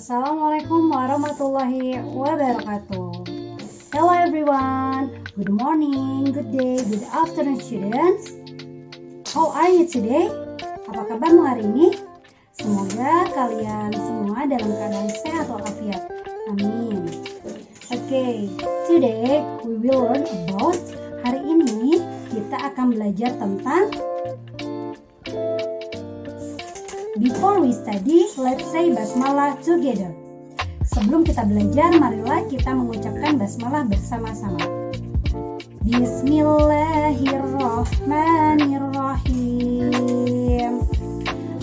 Assalamualaikum warahmatullahi wabarakatuh. Hello everyone, good morning, good day, good afternoon students. How are you today? Apa kabarmu hari ini? Semoga kalian semua dalam keadaan sehat walafiat. Amin. Okay, today we will learn about, hari ini kita akan belajar tentang, before we study, let's say basmalah together. Sebelum kita belajar, marilah kita mengucapkan basmalah bersama-sama. Bismillahirrahmanirrahim.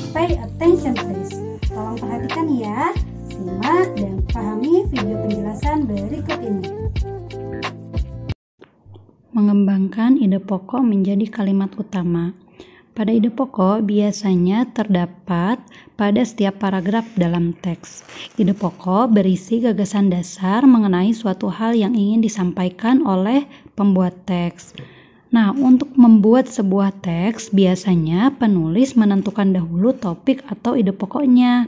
Pay attention please. Tolong perhatikan ya. Simak dan pahami video penjelasan berikut ini. Mengembangkan ide pokok menjadi kalimat utama. Pada ide pokok biasanya terdapat pada setiap paragraf dalam teks. Ide pokok berisi gagasan dasar mengenai suatu hal yang ingin disampaikan oleh pembuat teks. Nah, untuk membuat sebuah teks, biasanya penulis menentukan dahulu topik atau ide pokoknya.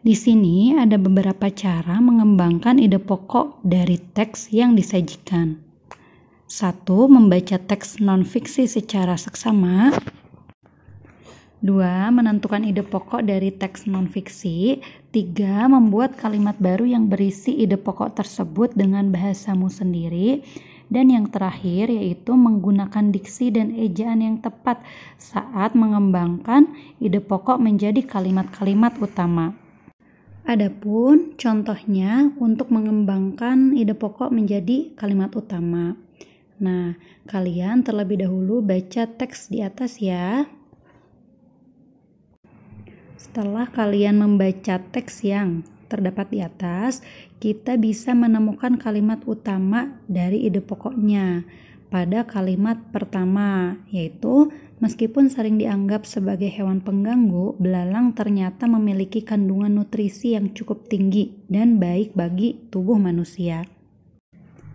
Di sini ada beberapa cara mengembangkan ide pokok dari teks yang disajikan. 1. Membaca teks non-fiksi secara seksama. 2. Menentukan ide pokok dari teks non-fiksi. 3. Membuat kalimat baru yang berisi ide pokok tersebut dengan bahasamu sendiri. Dan yang terakhir yaitu menggunakan diksi dan ejaan yang tepat saat mengembangkan ide pokok menjadi kalimat-kalimat utama. Adapun contohnya untuk mengembangkan ide pokok menjadi kalimat utama. Nah, kalian terlebih dahulu baca teks di atas ya. Setelah kalian membaca teks yang terdapat di atas, kita bisa menemukan kalimat utama dari ide pokoknya pada kalimat pertama, yaitu meskipun sering dianggap sebagai hewan pengganggu, belalang ternyata memiliki kandungan nutrisi yang cukup tinggi dan baik bagi tubuh manusia.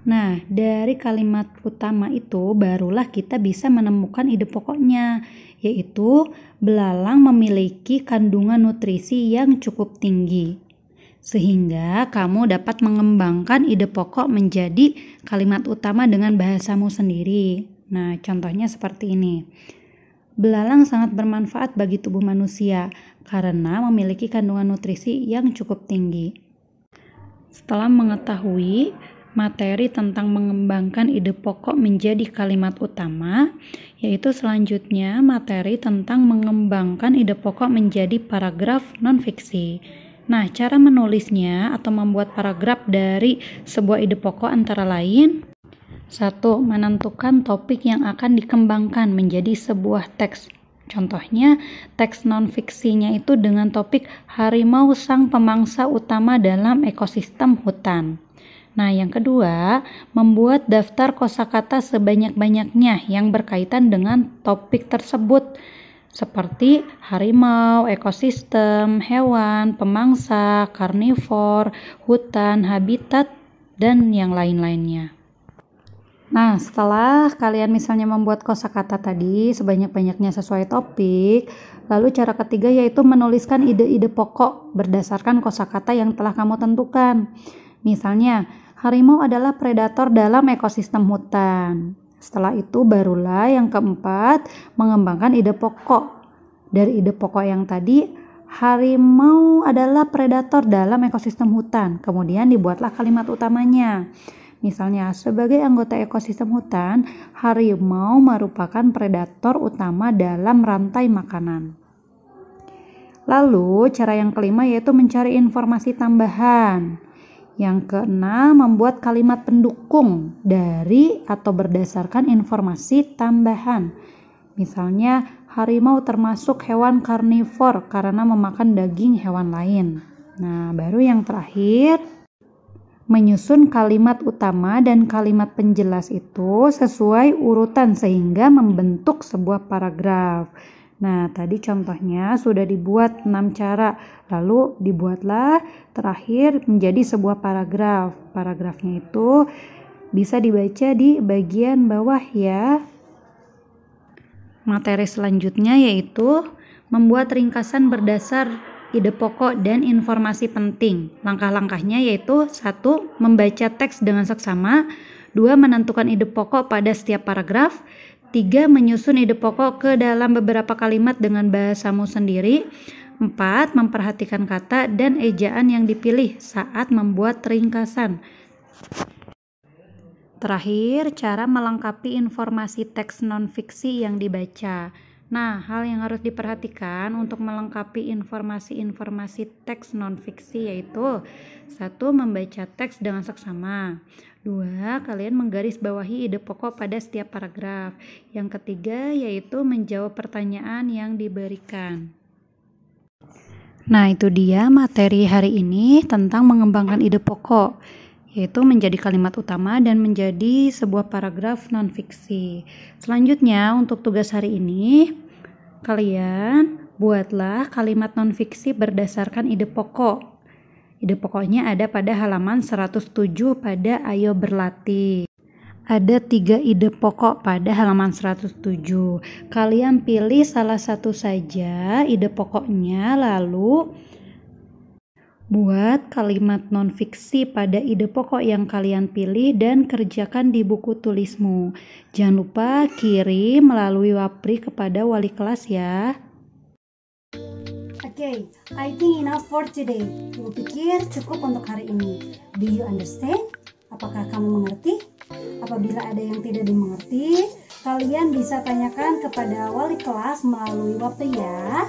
Nah, dari kalimat utama itu barulah kita bisa menemukan ide pokoknya, yaitu belalang memiliki kandungan nutrisi yang cukup tinggi. Sehingga kamu dapat mengembangkan ide pokok menjadi kalimat utama dengan bahasamu sendiri. Nah, contohnya seperti ini. Belalang sangat bermanfaat bagi tubuh manusia karena memiliki kandungan nutrisi yang cukup tinggi. Setelah mengetahui materi tentang mengembangkan ide pokok menjadi kalimat utama, yaitu selanjutnya materi tentang mengembangkan ide pokok menjadi paragraf non-fiksi. Nah, cara menulisnya atau membuat paragraf dari sebuah ide pokok antara lain: 1. Menentukan topik yang akan dikembangkan menjadi sebuah teks. Contohnya, teks non-fiksinya itu dengan topik harimau sang pemangsa utama dalam ekosistem hutan. Nah, yang kedua, membuat daftar kosakata sebanyak-banyaknya yang berkaitan dengan topik tersebut, seperti harimau, ekosistem, hewan, pemangsa, karnivor, hutan, habitat, dan yang lain-lainnya. Nah, setelah kalian misalnya membuat kosakata tadi sebanyak-banyaknya sesuai topik, lalu cara ketiga yaitu menuliskan ide-ide pokok berdasarkan kosakata yang telah kamu tentukan. Misalnya, harimau adalah predator dalam ekosistem hutan. Setelah itu barulah yang keempat, mengembangkan ide pokok. Dari ide pokok yang tadi, harimau adalah predator dalam ekosistem hutan. Kemudian dibuatlah kalimat utamanya. Misalnya, sebagai anggota ekosistem hutan, harimau merupakan predator utama dalam rantai makanan. Lalu, cara yang kelima yaitu mencari informasi tambahan. Yang keenam, membuat kalimat pendukung dari atau berdasarkan informasi tambahan. Misalnya, harimau termasuk hewan karnivor karena memakan daging hewan lain. Nah, baru yang terakhir, menyusun kalimat utama dan kalimat penjelas itu sesuai urutan sehingga membentuk sebuah paragraf. Nah, tadi contohnya sudah dibuat 6 cara, lalu dibuatlah terakhir menjadi sebuah paragraf. Paragrafnya itu bisa dibaca di bagian bawah ya. Materi selanjutnya yaitu membuat ringkasan berdasar ide pokok dan informasi penting. Langkah-langkahnya yaitu 1. Membaca teks dengan seksama, 2. Menentukan ide pokok pada setiap paragraf, 3. Menyusun ide pokok ke dalam beberapa kalimat dengan bahasamu sendiri, 4. Memperhatikan kata dan ejaan yang dipilih saat membuat ringkasan. Terakhir, cara melengkapi informasi teks non-fiksi yang dibaca. Nah, hal yang harus diperhatikan untuk melengkapi informasi-informasi teks non-fiksi yaitu 1. Membaca teks dengan seksama, 2. Kalian menggarisbawahi ide pokok pada setiap paragraf, yang ketiga yaitu menjawab pertanyaan yang diberikan. Nah, itu dia materi hari ini tentang mengembangkan ide pokok, yaitu menjadi kalimat utama dan menjadi sebuah paragraf non-fiksi. Selanjutnya, untuk tugas hari ini, kalian buatlah kalimat non-fiksi berdasarkan ide pokok. Ide pokoknya ada pada halaman 107 pada Ayo Berlatih. Ada 3 ide pokok pada halaman 107. Kalian pilih salah satu saja ide pokoknya, lalu buat kalimat non-fiksi pada ide pokok yang kalian pilih dan kerjakan di buku tulismu. Jangan lupa kirim melalui Wapri kepada wali kelas ya. Okay, I think enough for today. Ibu pikir cukup untuk hari ini. Do you understand? Apakah kamu mengerti? Apabila ada yang tidak dimengerti, kalian bisa tanyakan kepada wali kelas melalui Wapri ya.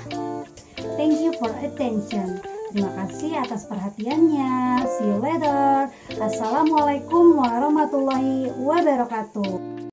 Thank you for attention. Terima kasih atas perhatiannya. See you later. Assalamualaikum warahmatullahi wabarakatuh.